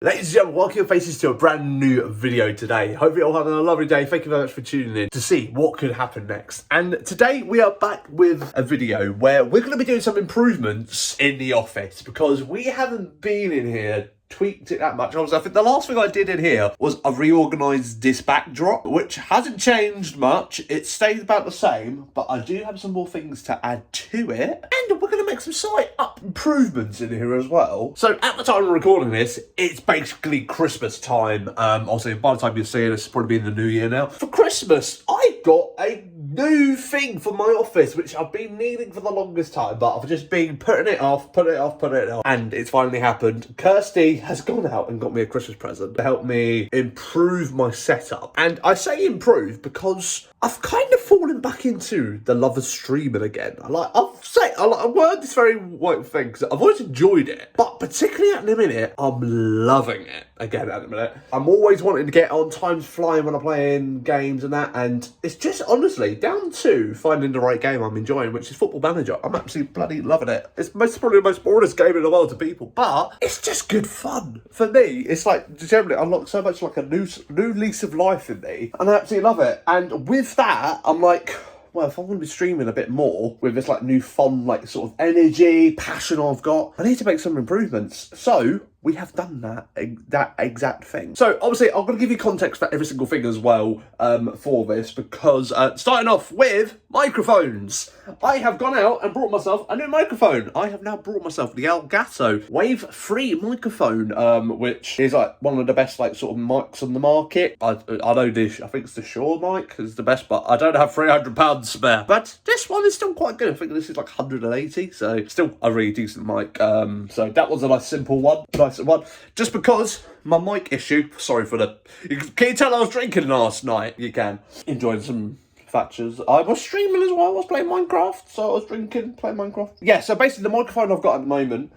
Ladies and gentlemen, welcome your faces to a brand new video today. Hope you're all having a lovely day. Thank you very much for tuning in to see what could happen next. And today we are back with a video where we're going to be doing some improvements in the office because we haven't been in here tweaked it that much. Obviously, I think the last thing I did in here was I reorganised this backdrop, which hasn't changed much. It stayed about the same, but I do have some more things to add to it. And we're going to make some slight up improvements in here as well. So at the time of recording this, it's basically Christmas time. Obviously, by the time you're seeing this, it's probably in the new year now. For Christmas, I got a new thing for my office, which I've been needing for the longest time, but I've just been putting it off, and it's finally happened. Kirsty has gone out and got me a Christmas present to help me improve my setup. And I say improve because I've kind of fallen back into the love of streaming again. I've worded this very white thing because I've always enjoyed it, but particularly at the minute, I'm loving it again at the minute. I'm always wanting to get on, time's flying when I'm playing games and that, and it's just honestly down to finding the right game I'm enjoying, which is Football Manager. I'm absolutely bloody loving it. It's probably the most boringest game in the world to people, but it's just good fun. For me, it's like generally unlocked so much like a new lease of life in me, and I absolutely love it. And with that, I'm like, well, if I want to be streaming a bit more with this like new fun, like sort of energy, passion I've got, I need to make some improvements. So we have done that exact thing. So obviously I'm going to give you context for every single thing as well for this, because starting off with microphones. I have gone out and brought myself a new microphone. I have now brought myself the Elgato Wave 3 microphone, which is like one of the best like sort of mics on the market. I know this, I think it's the Shure mic is the best, but I don't have £300 spare. But this one is still quite good. I think this is like 180, so still a really decent mic. So that was a nice simple one. Nice one. Just because my mic issue, sorry for the... Can you tell I was drinking last night? You can. Enjoying some Thatchers. I was streaming as well. I was playing Minecraft, so I was drinking, playing Minecraft. Yeah, so basically the microphone I've got at the moment,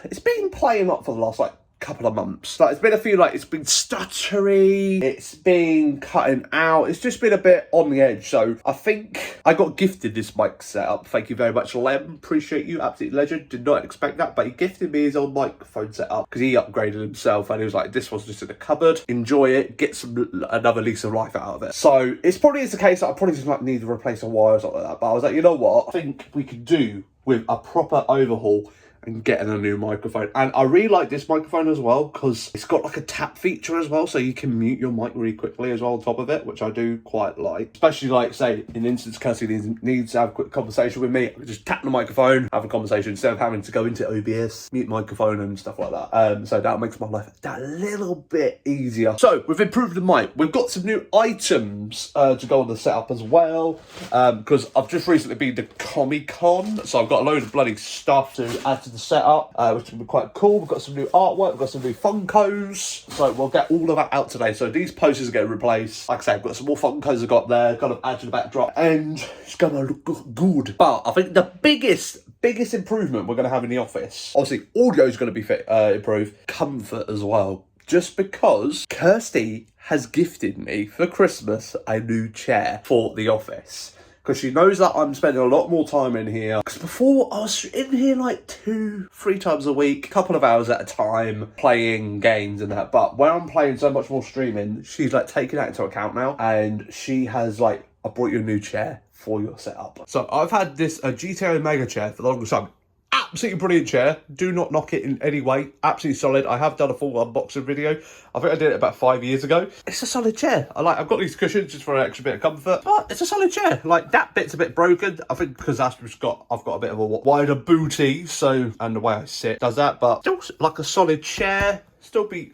it's been playing up for the last like couple of months. Like, it's been a few, like, it's been stuttery, it's been cutting out, it's just been a bit on the edge. So I think I got gifted this mic setup. Thank you very much, Lem. Appreciate you, absolute legend. Did not expect that, but he gifted me his old microphone setup because he upgraded himself and he was like, this was just in the cupboard, enjoy it, get another lease of life out of it. So it's probably the case that I probably just like need to replace a wire or something like that, but I was like, you know what, I think we could do with a proper overhaul and getting a new microphone. And I really like this microphone as well because it's got like a tap feature as well, so you can mute your mic really quickly as well on top of it, which I do quite like. Especially like, say, in instance Kirsty needs to have a quick conversation with me, I can just tap the microphone, have a conversation instead of having to go into OBS, mute microphone and stuff like that. So that makes my life that little bit easier. So we've improved the mic. We've got some new items to go on the setup as well, because I've just recently been to Comic-Con, so I've got a load of bloody stuff to add to the setup, which will be quite cool. We've got some new artwork, we've got some new Funkos, so we'll get all of that out today. So these posters are getting replaced. Like I said, I've got some more Funkos I've got there, kind of add to the backdrop, and it's gonna look good. But I think the biggest improvement we're gonna have in the office, obviously audio is gonna be improved, comfort as well. Just because Kirsty has gifted me for Christmas a new chair for the office. Because she knows that I'm spending a lot more time in here. Because before, I was in here like 2-3 times a week, a couple of hours at a time, playing games and that. But when I'm playing so much more streaming, she's like taking that into account now. And she has like, I brought you a new chair for your setup. So I've had this GTO Mega chair for the longest time. Absolutely brilliant chair. Do not knock it in any way. Absolutely solid. I have done a full unboxing video. I think I did it about 5 years ago. It's a solid chair. I've got these cushions just for an extra bit of comfort, but it's a solid chair. Like, that bit's a bit broken. I think because I've got a bit of a wider booty, so, and the way I sit does that, but still like a solid chair. It's literally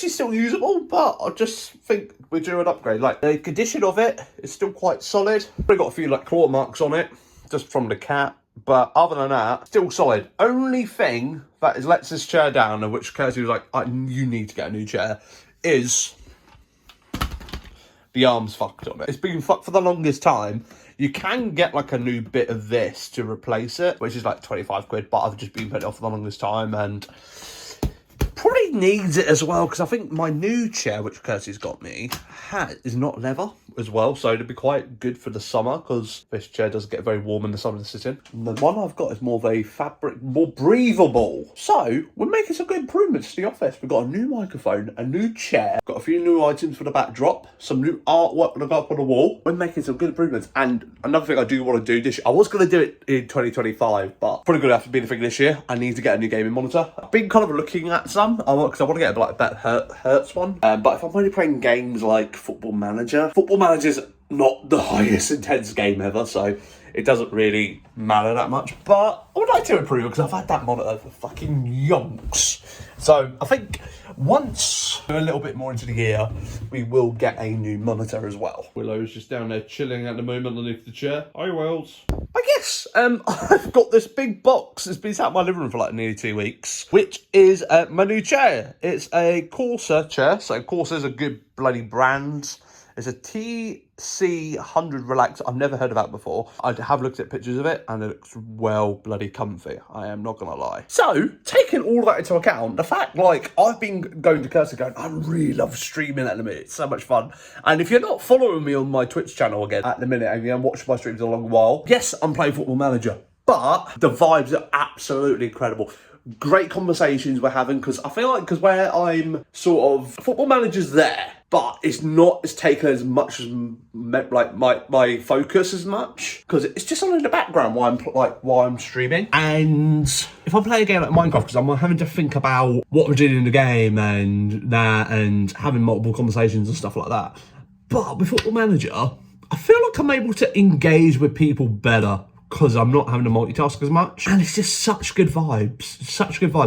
still usable, but I just think we're due an upgrade. Like, the condition of it is still quite solid. Probably got a few like claw marks on it, just from the cat. But other than that, still solid. Only thing that lets this chair down, and which Kirsty was like, you need to get a new chair, is the arm's fucked on it. It's been fucked for the longest time. You can get like a new bit of this to replace it, which is like 25 quid, but I've just been putting it off for the longest time, and probably really needs it as well, because I think my new chair, which Kirsty's got me, is not leather as well, so it'd be quite good for the summer, because this chair does get very warm in the summer to sit in. And the one I've got is more of a fabric, more breathable. So we're making some good improvements to the office. We've got a new microphone, a new chair, got a few new items for the backdrop, some new artwork to go up on the wall. We're making some good improvements. And another thing I do want to do this year, I was going to do it in 2025, but probably going to have to be the thing this year. I need to get a new gaming monitor. I've been kind of looking at some, because I want to get like a better Hertz one. But if I'm only playing games like Football Manager's not the highest intense game ever, so it doesn't really matter that much. But I would like to improve it, because I've had that monitor for fucking yonks. So I think once we're a little bit more into the year, we will get a new monitor as well. Willow's just down there chilling at the moment underneath the chair. Hi, Wells. I guess I've got this big box. It's been sat in my living room for like nearly 2 weeks, which is my new chair. It's a Corsair chair. So Corsair's a good bloody brand. It's a TC100 Relax. I've never heard of that before. I have looked at pictures of it and it looks well bloody comfy. I am not going to lie. So, taking all of that into account, the fact, like, I've been going to Kirsty going, I really love streaming at the minute. It's so much fun. And if you're not following me on my Twitch channel again at the minute and you haven't watched my streams in a long while, yes, I'm playing Football Manager, but the vibes are absolutely incredible. Great conversations we're having, because I feel like, because where I'm sort of, Football Manager's there, but it's not as taken as much as like my focus as much, because it's just on in the background while I'm streaming. And if I play a game like Minecraft, because I'm having to think about what we're doing in the game and that, and having multiple conversations and stuff like that. But with Football Manager, I feel like I'm able to engage with people better, because I'm not having to multitask as much. And it's just such good vibes.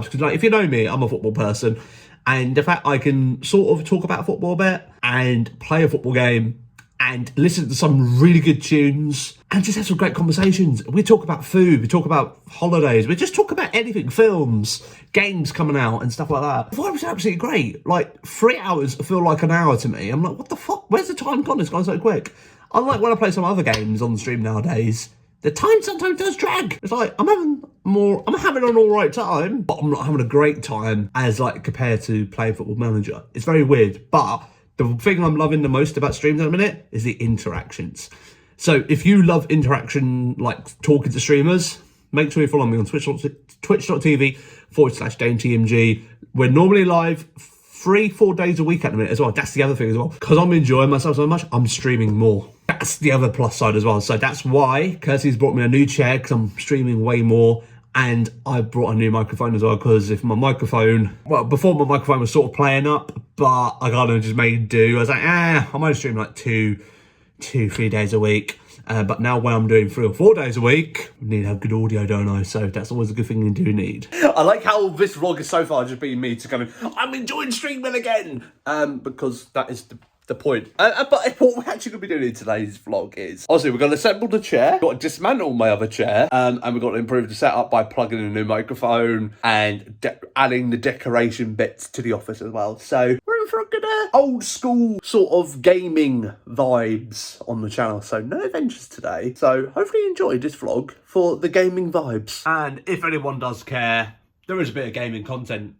Because, like, if you know me, I'm a football person. And the fact I can sort of talk about football a bit and play a football game and listen to some really good tunes and just have some great conversations. We talk about food, we talk about holidays, we just talk about anything, films, games coming out and stuff like that. The vibe was absolutely great. Like, 3 hours feel like an hour to me. I'm like, what the fuck? Where's the time gone? It's gone so quick. Unlike when I play some other games on the stream nowadays, the time sometimes does drag. It's like, I'm having an all right time, but I'm not having a great time as like compared to playing Football Manager. It's very weird, but the thing I'm loving the most about streams in a minute is the interactions. So if you love interaction, like talking to streamers, make sure you follow me on twitch.tv/DaneTMG. We're normally live 3-4 days a week at the minute as well. That's the other thing as well. Because I'm enjoying myself so much, I'm streaming more. That's the other plus side as well. So that's why Kirsty's brought me a new chair, because I'm streaming way more. And I brought a new microphone as well, because if my microphone, well, before my microphone was sort of playing up, but I kind of just made do. I was like, I'm only streaming like 3 days a week. But now when I'm doing 3 or 4 days a week, I need to have good audio, don't I? So that's always a good thing you do need. I like how this vlog is so far just being me to kind of, I'm enjoying streaming again. Because that is the point. But what we're actually going to be doing in today's vlog is, obviously, we're going to assemble the chair, got to dismantle my other chair, and we've got to improve the setup by plugging in a new microphone and adding the decoration bits to the office as well. So we're in for a good old school sort of gaming vibes on the channel. So no adventures today. So hopefully you enjoyed this vlog for the gaming vibes. And if anyone does care, there is a bit of gaming content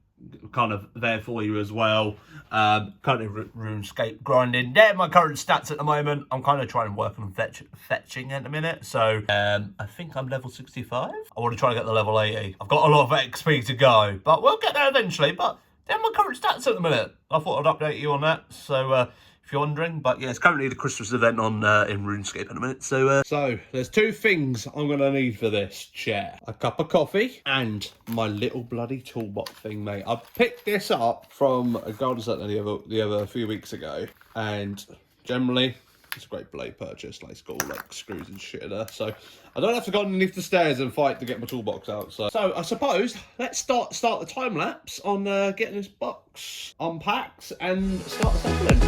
kind of there for you as well. Currently RuneScape grinding. They're my current stats at the moment. I'm kind of trying to work on fetching at the minute. So I think I'm level 65. I want to try to get the level 80. I've got a lot of XP to go, but we'll get there eventually. But they're my current stats at the minute. I thought I'd update you on that. So if you're wondering, but yeah, it's currently the Christmas event on in RuneScape in a minute. So there's 2 things I'm gonna need for this chair: a cup of coffee and my little bloody toolbox thing, mate. I picked this up from a garden centre the other few weeks ago, and generally it's a great blade purchase. Like, it's got all like screws and shit in there, so I don't have to go underneath the stairs and fight to get my toolbox out. So I suppose let's start the time lapse on getting this box unpacked and start assembling.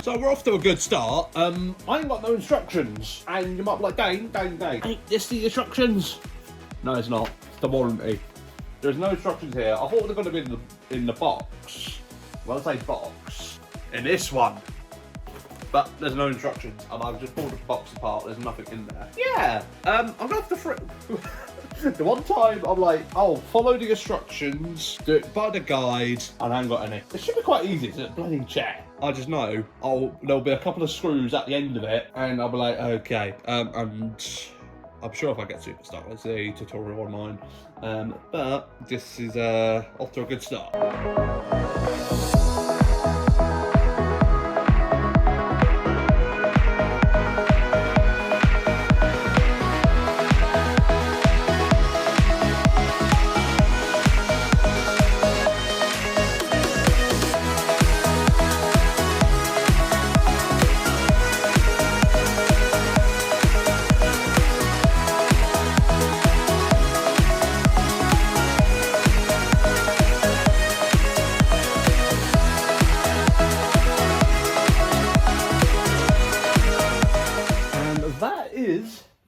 So we're off to a good start. I ain't got no instructions, and you might be like, Dane, ain't this the instructions? No, it's not. It's the warranty. There's no instructions here. I thought they're going to be in the box. Well, I say box. In this one. But there's no instructions, and I've just pulled the box apart. There's nothing in there. Yeah, I'm gonna have to the one time I'm like, oh, follow the instructions, do it by the guide, and I haven't got any. It should be quite easy. It's a bloody chair. I just know there'll be a couple of screws at the end of it, and I'll be like, okay. And I'm sure if I get super stuck, there's a tutorial online. But this is off to a good start.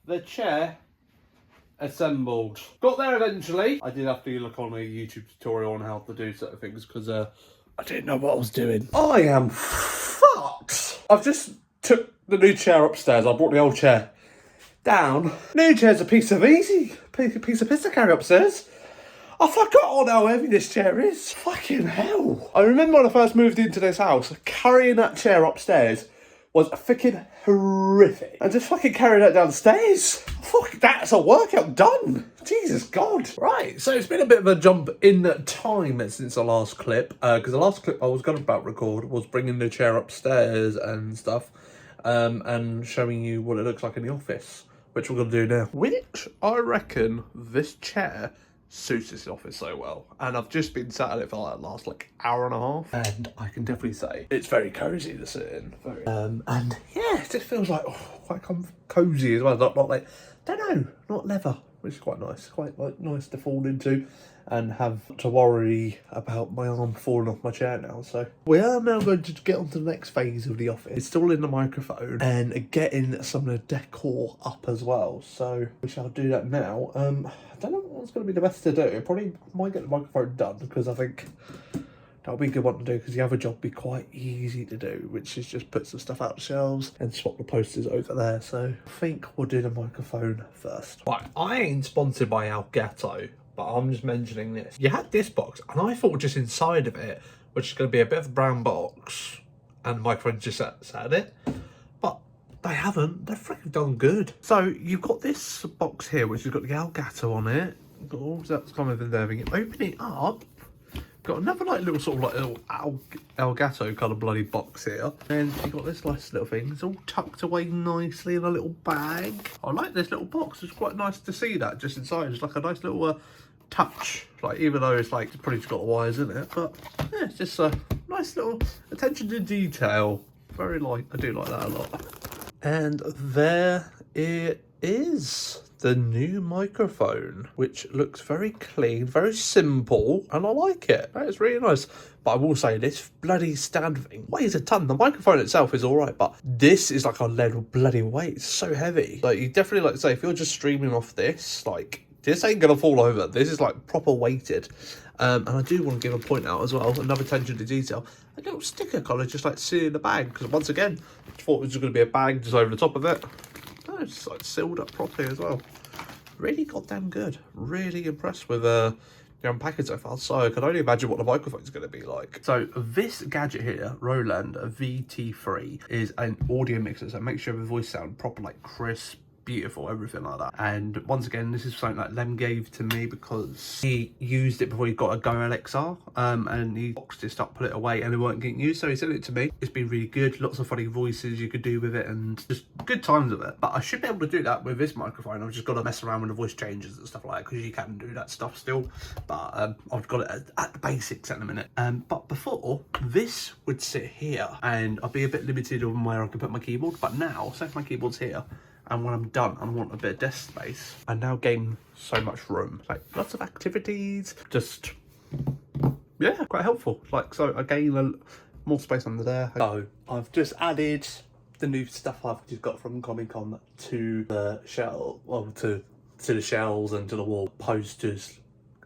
The chair assembled. Got there eventually. I did have to look on a YouTube tutorial on how to do certain things because I didn't know what I was doing. I am fucked. I've just took the new chair upstairs. I brought the old chair down. New chair's a piece of piss to carry upstairs. I forgot how heavy this chair is. Fucking hell. I remember when I first moved into this house, carrying that chair upstairs was freaking horrific. And just fucking carrying that downstairs. Fuck, that's a workout done. Jesus God. Right, so it's been a bit of a jump in time since the last clip. Because the last clip I was going to about record was bringing the chair upstairs and stuff. And showing you what it looks like in the office. Which we're going to do now. Which I reckon this chair suits this office so well, and I've just been sat at it for like the last hour and a half, and I can definitely say it's very cozy to sit in. Very, and yeah, it just feels like quite cozy as well. Not like, don't know, not leather, which is quite nice. Quite nice to fall into, and have to worry about my arm falling off my chair now. So we are now going to get on to the next phase of the office, installing the microphone and getting some of the decor up as well. So we shall do that now. I don't know what's going to be the best to do. I probably might get the microphone done because I think that'll be a good one to do, because the other job will be quite easy to do, which is just put some stuff out the shelves and swap the posters over there. So I think we'll do the microphone first. Right, I ain't sponsored by Elgato, but I'm just mentioning this. You had this box, and I thought just inside of it, which is going to be a bit of a brown box, and the microphone just sat in it. But they haven't. They're freaking done good. So you've got this box here, which has got the Elgato on it. Got all that's kind of in there. Open it up. Got another little sort of little Elgato kind of bloody box here. And you got this nice little thing. It's all tucked away nicely in a little bag. I like this little box. It's quite nice to see that just inside. It's like a nice little touch. Even though it's probably just got the wires in it. But yeah, it's just a nice little attention to detail. I do like that a lot. And there it is. The new microphone, which looks very clean, very simple, and I like it. It's really nice. But I will say, this bloody stand thing weighs a ton. The microphone itself is all right, but this is like a lead bloody weight. It's so heavy. You definitely say, if you're just streaming off this, this ain't gonna fall over. This is proper weighted. And I do want to give a point out as well, another attention to detail. A little sticker collar just sitting in the bag, because once again, I thought it was going to be a bag just over the top of it. Oh, it's sealed up properly as well. Really goddamn good. Really impressed with the unpacking so far. So I can only imagine what the microphone's going to be like. So this gadget here, Roland VT3, is an audio mixer. So it makes sure the voice sound proper, crisp, beautiful, everything like that. And once again, this is something that Lem gave to me because he used it before he got a Go LXR, and he boxed it up, put it away, and it weren't getting used, so he sent it to me. It's been really good. Lots of funny voices you could do with it, and just good times with it. But I should be able to do that with this microphone. I've just got to mess around with the voice changes and stuff like that, because you can do that stuff still. But I've got it at the basics in a minute. But before, this would sit here, and I'd be a bit limited on where I could put my keyboard. But now, say if my keyboard's here, and when I'm done and I want a bit of desk space, I now gain so much room. Lots of activities, just, yeah, quite helpful. So I gain more space under there. So I've just added the new stuff I've just got from Comic-Con to the shelf, to the shelves and to the wall. Posters,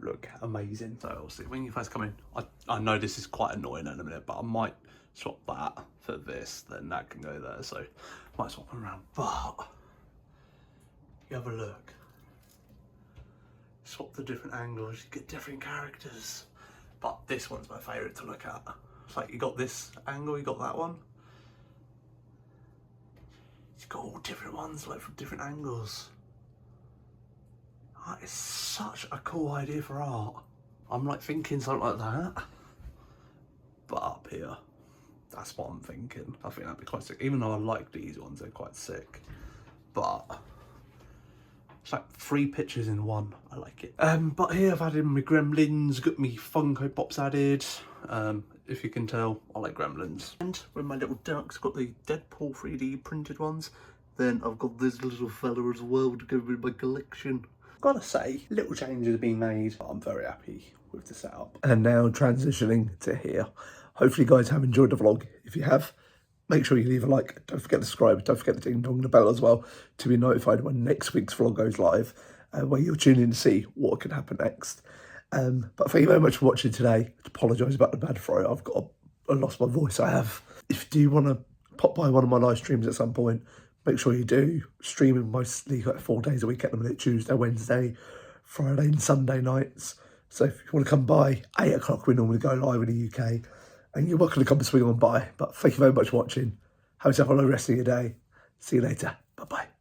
look amazing. So obviously when you first come in, I know this is quite annoying in a minute, but I might swap that for this, then that can go there. So I might swap them around, but you have a look. Swap the different angles, you get different characters. But this one's my favourite to look at. It's like you got this angle, you got that one. You've got all different ones, like from different angles. That is such a cool idea for art. I'm like thinking something like that. But up here, that's what I'm thinking. I think that'd be quite sick. Even though I like these ones, they're quite sick. But it's like 3 pictures in one. I like it. But here I've added my Gremlins, got me Funko Pops added. If you can tell, I like Gremlins. And with my little ducks, got the Deadpool 3D printed ones. Then I've got this little fella as well to go with my collection. Gotta say, little changes have been made, but I'm very happy with the setup. And now transitioning to here. Hopefully you guys have enjoyed the vlog. If you have, make sure you leave a like. Don't forget to subscribe. Don't forget to ding dong the bell as well to be notified when next week's vlog goes live, where you'll tune in to see what can happen next. But thank you very much for watching today. I apologise about the bad throat. I lost my voice. I have. If you do want to pop by one of my live streams at some point, make sure you do. Streaming mostly like 4 days a week at the minute: Tuesday, Wednesday, Friday and Sunday nights. So if you want to come by, 8 o'clock we normally go live in the UK. And you're welcome to come and swing on by. But thank you very much for watching. Have yourself a lovely rest of your day. See you later. Bye-bye.